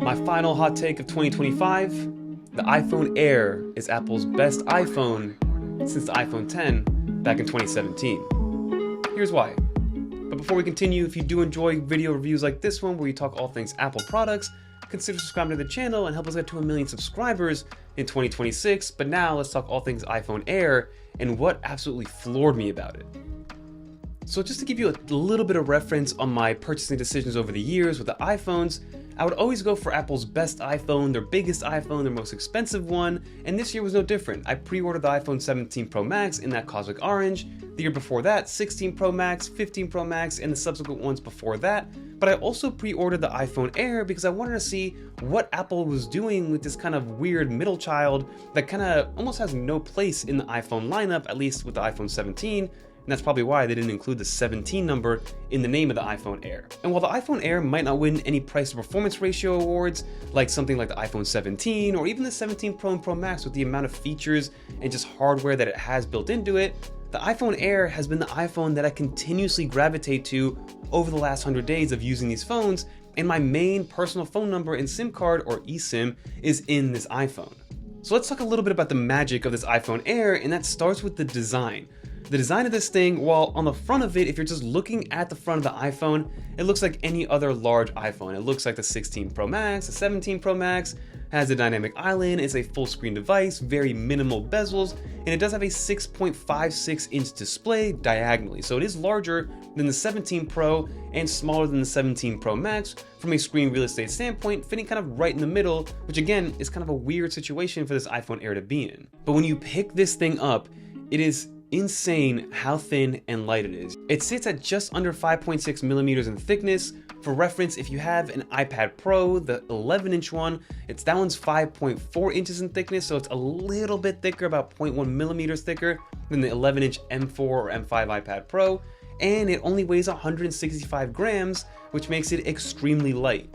My final hot take of 2025, the iPhone Air is Apple's best iPhone since the iPhone X back in 2017. Here's why. But before we continue, if you do enjoy video reviews like this one where we talk all things Apple products, consider subscribing to the channel and help us get to 1 million subscribers in 2026. But now let's talk all things iPhone Air and what absolutely floored me about it. So just to give you a little bit of reference on my purchasing decisions over the years with the iPhones, I would always go for Apple's best iPhone, their biggest iPhone, their most expensive one, and this year was no different. I pre-ordered the iPhone 17 Pro Max in that cosmic orange, the year before that 16 Pro Max, 15 Pro Max, and the subsequent ones before that, but I also pre-ordered the iPhone Air because I wanted to see what Apple was doing with this kind of weird middle child that kind of almost has no place in the iPhone lineup, at least with the iPhone 17, and that's probably why they didn't include the 17 number in the name of the iPhone Air. And while the iPhone Air might not win any price to performance ratio awards, like something like the iPhone 17 or even the 17 Pro and Pro Max with the amount of features and just hardware that it has built into it, the iPhone Air has been the iPhone that I continuously gravitate to over the last 100 days of using these phones, and my main personal phone number and SIM card, or eSIM, is in this iPhone. So let's talk a little bit about the magic of this iPhone Air, and that starts with the design. The design of this thing, while on the front of it, if you're just looking at the front of the iPhone, it looks like any other large iPhone. It looks like the 16 Pro Max, the 17 Pro Max, has a dynamic island, it's a full screen device, very minimal bezels, and it does have a 6.56 inch display diagonally. So it is larger than the 17 Pro and smaller than the 17 Pro Max from a screen real estate standpoint, fitting kind of right in the middle, which again is kind of a weird situation for this iPhone Air to be in. But when you pick this thing up, it is insane how thin and light it is. It sits at just under 5.6 millimeters in thickness. For reference, if you have an iPad Pro, the 11-inch one, that one's 5.4 inches in thickness, so it's a little bit thicker, about 0.1 millimeters thicker than the 11-inch M4 or M5 iPad Pro, and it only weighs 165 grams, which makes it extremely light.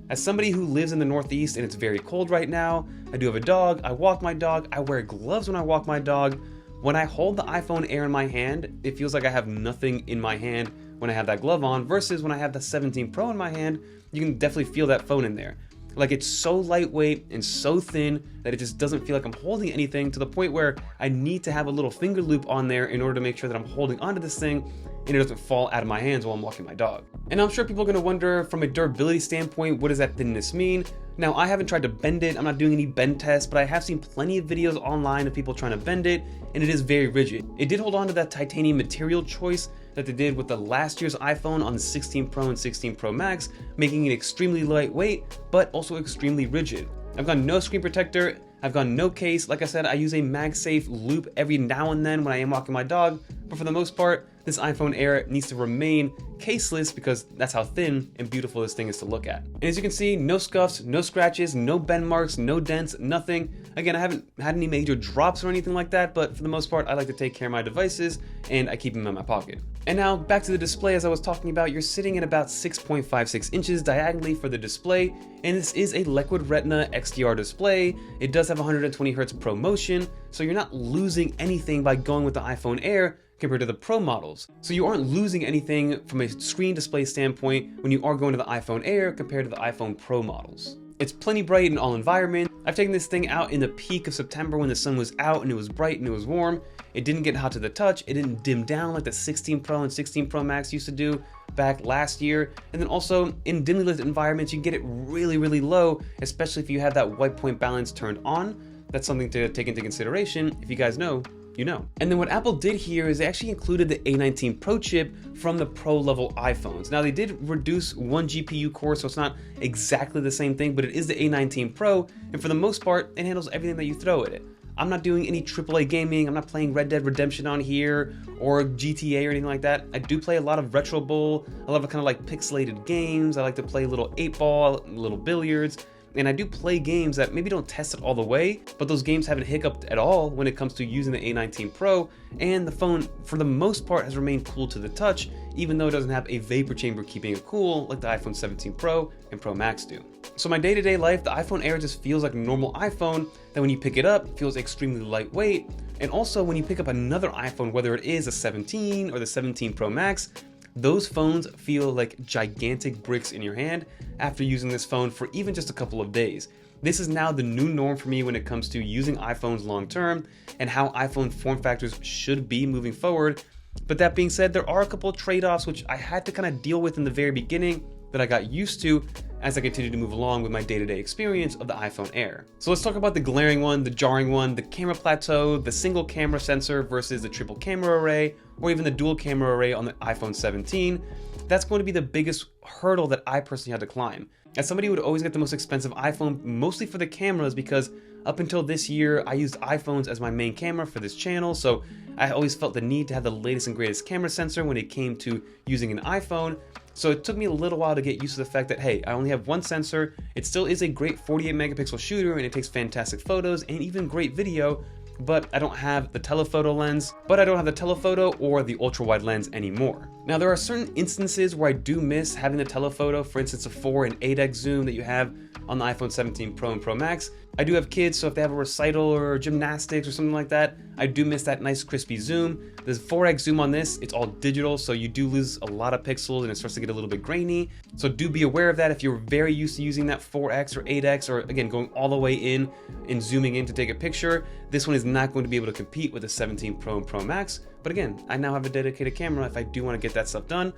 As somebody who lives in the Northeast and it's very cold right now, I do have a dog, I walk my dog, I wear gloves when I walk my dog. When I hold the iPhone Air in my hand, it feels like I have nothing in my hand when I have that glove on, versus when I have the 17 Pro in my hand, you can definitely feel that phone in there. Like, it's so lightweight and so thin that it just doesn't feel like I'm holding anything, to the point where I need to have a little finger loop on there in order to make sure that I'm holding onto this thing and it doesn't fall out of my hands while I'm walking my dog. And I'm sure people are gonna wonder, from a durability standpoint, what does that thinness mean? Now, I haven't tried to bend it, I'm not doing any bend tests, but I have seen plenty of videos online of people trying to bend it, and it is very rigid. It did hold on to that titanium material choice that they did with the last year's iPhone on the 16 Pro and 16 Pro Max, making it extremely lightweight, but also extremely rigid. I've got no screen protector, I've got no case. Like I said, I use a MagSafe loop every now and then when I am walking my dog, but for the most part, this iPhone Air needs to remain caseless because that's how thin and beautiful this thing is to look at. And as you can see, no scuffs, no scratches, no bend marks, no dents, nothing. Again, I haven't had any major drops or anything like that, but for the most part, I like to take care of my devices and I keep them in my pocket. And now back to the display. As I was talking about, you're sitting at about 6.56 inches diagonally for the display, and this is a Liquid Retina XDR display. It does have 120 Hz ProMotion, so you're not losing anything by going with the iPhone Air compared to the Pro models. So you aren't losing anything from a screen display standpoint when you are going to the iPhone Air compared to the iPhone Pro models. It's plenty bright in all environments. I've taken this thing out in the peak of September when the sun was out and it was bright and it was warm. It didn't get hot to the touch. It didn't dim down like the 16 Pro and 16 Pro Max used to do back last year. And then also in dimly lit environments, you can get it really, really low, especially if you have that white point balance turned on. That's something to take into consideration. If you guys know, you know. And then what Apple did here is they actually included the A19 Pro chip from the Pro level iPhones. Now, they did reduce one GPU core, so it's not exactly the same thing, but it is the A19 Pro, and for the most part, it handles everything that you throw at it. I'm not doing any AAA gaming, I'm not playing Red Dead Redemption on here, or GTA or anything like that. I do play a lot of Retro Bowl, a lot of kind of like pixelated games. I like to play a little 8-ball, little billiards, and I do play games that maybe don't test it all the way, but those games haven't hiccuped at all when it comes to using the A19 Pro, and the phone, for the most part, has remained cool to the touch, even though it doesn't have a vapor chamber keeping it cool like the iPhone 17 Pro and Pro Max do. So my day-to-day life, the iPhone Air just feels like a normal iPhone that when you pick it up, feels extremely lightweight, and also when you pick up another iPhone, whether it is a 17 or the 17 Pro Max, those phones feel like gigantic bricks in your hand after using this phone for even just a couple of days. This is now the new norm for me when it comes to using iPhones long term and how iPhone form factors should be moving forward. But that being said, there are a couple of trade-offs which I had to kind of deal with in the very beginning that I got used to as I continue to move along with my day-to-day experience of the iPhone Air. So let's talk about the glaring one, the jarring one, the camera plateau, the single camera sensor versus the triple camera array, or even the dual camera array on the iPhone 17. That's going to be the biggest hurdle that I personally had to climb. As somebody who would always get the most expensive iPhone, mostly for the cameras, because up until this year, I used iPhones as my main camera for this channel, so I always felt the need to have the latest and greatest camera sensor when it came to using an iPhone. So it took me a little while to get used to the fact that, hey, I only have one sensor. It still is a great 48 megapixel shooter and it takes fantastic photos and even great video, but I don't have the telephoto lens, or the ultra wide lens anymore. Now there are certain instances where I do miss having the telephoto, for instance a 4 and 8x zoom that you have on the iPhone 17 Pro and Pro Max. I do have kids, so if they have a recital or gymnastics or something like that, I do miss that nice crispy zoom. There's 4x zoom on this, it's all digital, so you do lose a lot of pixels and it starts to get a little bit grainy. So do be aware of that if you're very used to using that 4x or 8x, or again, going all the way in and zooming in to take a picture. This one is not going to be able to compete with the 17 Pro and Pro Max. But again, I now have a dedicated camera if I do want to get that stuff done.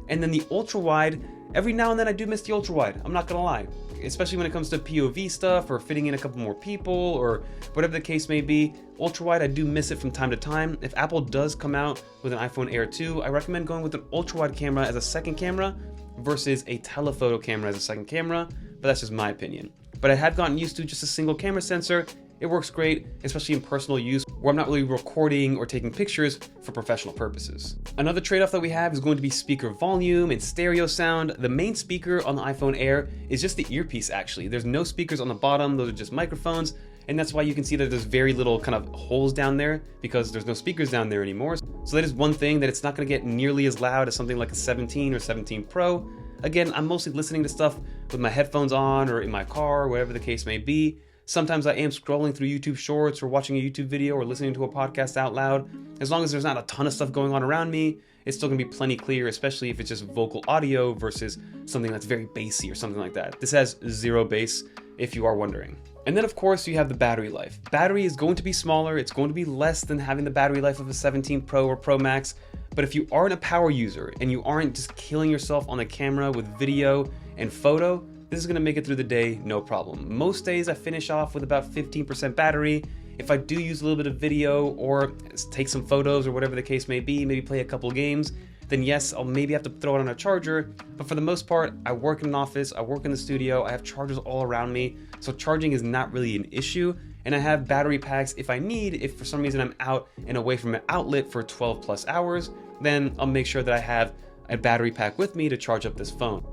And then the ultra wide, every now and then I do miss the ultra wide, I'm not gonna lie. Especially when it comes to POV stuff or fitting in a couple more people or whatever the case may be. Ultra wide, I do miss it from time to time. If Apple does come out with an iPhone Air 2, I recommend going with an ultra wide camera as a second camera versus a telephoto camera as a second camera, but that's just my opinion. But I have gotten used to just a single camera sensor. It works great, especially in personal use where I'm not really recording or taking pictures for professional purposes. Another trade-off that we have is going to be speaker volume and stereo sound. The main speaker on the iPhone Air is just the earpiece actually. There's no speakers on the bottom, those are just microphones, and that's why you can see that there's very little kind of holes down there because there's no speakers down there anymore. So that is one thing that it's not gonna get nearly as loud as something like a 17 or 17 Pro. Again, I'm mostly listening to stuff with my headphones on or in my car, whatever the case may be. Sometimes I am scrolling through YouTube Shorts or watching a YouTube video or listening to a podcast out loud. As long as there's not a ton of stuff going on around me, it's still gonna be plenty clear, especially if it's just vocal audio versus something that's very bassy or something like that. This has zero bass, if you are wondering. And then of course you have the battery life. Battery is going to be smaller, it's going to be less than having the battery life of a 17 Pro or Pro Max, but if you aren't a power user and you aren't just killing yourself on the camera with video and photo, this is gonna make it through the day, no problem. Most days I finish off with about 15% battery. If I do use a little bit of video or take some photos or whatever the case may be, maybe play a couple games, then yes, I'll maybe have to throw it on a charger. But for the most part, I work in an office, I work in the studio, I have chargers all around me, so charging is not really an issue. And I have battery packs if I need, if for some reason I'm out and away from an outlet for 12 plus hours, then I'll make sure that I have a battery pack with me to charge up this phone.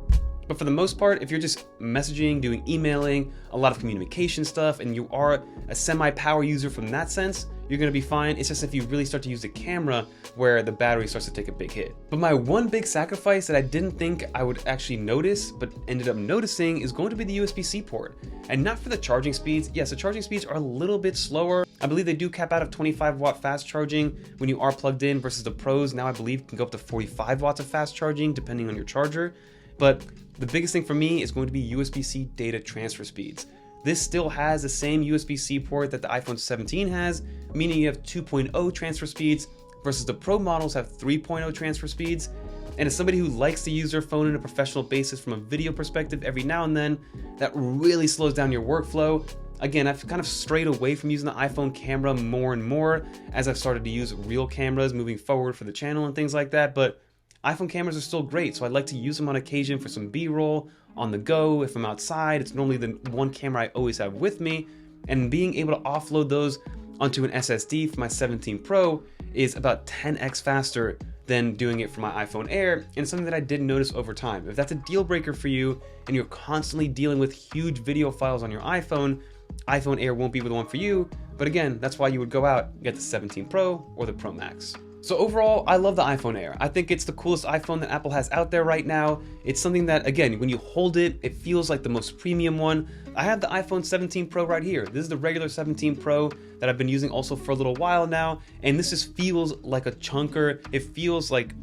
But for the most part, if you're just messaging, doing emailing, a lot of communication stuff, and you are a semi-power user from that sense, you're gonna be fine. It's just if you really start to use the camera where the battery starts to take a big hit. But my one big sacrifice that I didn't think I would actually notice, but ended up noticing, is going to be the USB-C port. And not for the charging speeds. Yes, the charging speeds are a little bit slower. I believe they do cap out of 25 watt fast charging when you are plugged in versus the Pros now I believe can go up to 45 watts of fast charging depending on your charger. But the biggest thing for me is going to be USB-C data transfer speeds. This still has the same USB-C port that the iPhone 17 has, meaning you have 2.0 transfer speeds versus the Pro models have 3.0 transfer speeds. And as somebody who likes to use their phone on a professional basis from a video perspective every now and then, that really slows down your workflow. Again, I've kind of strayed away from using the iPhone camera more and more as I've started to use real cameras moving forward for the channel and things like that, but iPhone cameras are still great, so I'd like to use them on occasion for some B-roll, on the go, if I'm outside. It's normally the one camera I always have with me, and being able to offload those onto an SSD for my 17 Pro is about 10x faster than doing it for my iPhone Air, and it's something that I did notice over time. If that's a deal breaker for you, and you're constantly dealing with huge video files on your iPhone Air won't be the one for you, but again, that's why you would go out and get the 17 Pro or the Pro Max. So overall, I love the iPhone Air. I think it's the coolest iPhone that Apple has out there right now. It's something that, again, when you hold it, it feels like the most premium one. I have the iPhone 17 Pro right here. This is the regular 17 Pro that I've been using also for a little while now, and this just feels like a chunker. It feels like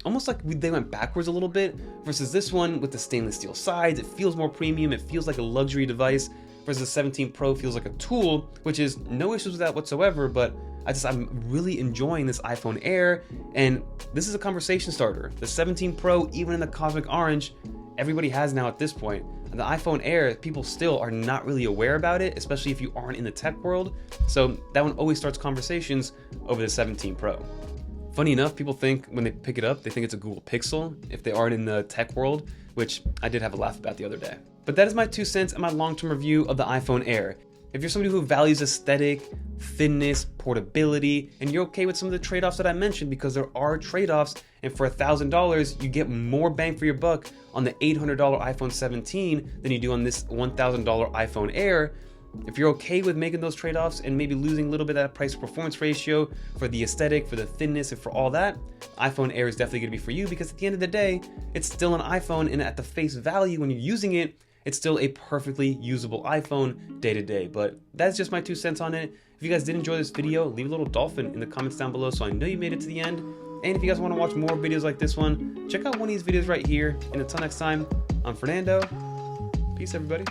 almost like they went backwards a little bit, versus this one with the stainless steel sides. It feels more premium, it feels like a luxury device, versus the 17 Pro feels like a tool, which is no issues with that whatsoever, but I'm really enjoying this iPhone Air, and this is a conversation starter. The 17 Pro, even in the cosmic orange, everybody has now at this point. The iPhone Air, people still are not really aware about it, especially if you aren't in the tech world, so that one always starts conversations over the 17 Pro. Funny enough, people think when they pick it up, they think it's a Google Pixel if they aren't in the tech world, which I did have a laugh about the other day. But that is my 2 cents and my long-term review of the iPhone Air. If you're somebody who values aesthetic, thinness, portability, and you're okay with some of the trade-offs that I mentioned, because there are trade-offs, and for $1,000, you get more bang for your buck on the $800 iPhone 17 than you do on this $1,000 iPhone Air. If you're okay with making those trade-offs and maybe losing a little bit of that price-performance ratio for the aesthetic, for the thinness, and for all that, iPhone Air is definitely going to be for you, because at the end of the day, it's still an iPhone, and at the face value when you're using it, it's still a perfectly usable iPhone day to day. But that's just my 2 cents on it. If you guys did enjoy this video, leave a little dolphin in the comments down below so I know you made it to the end. And if you guys want to watch more videos like this one, check out one of these videos right here. And until next time, I'm Fernando. Peace, everybody.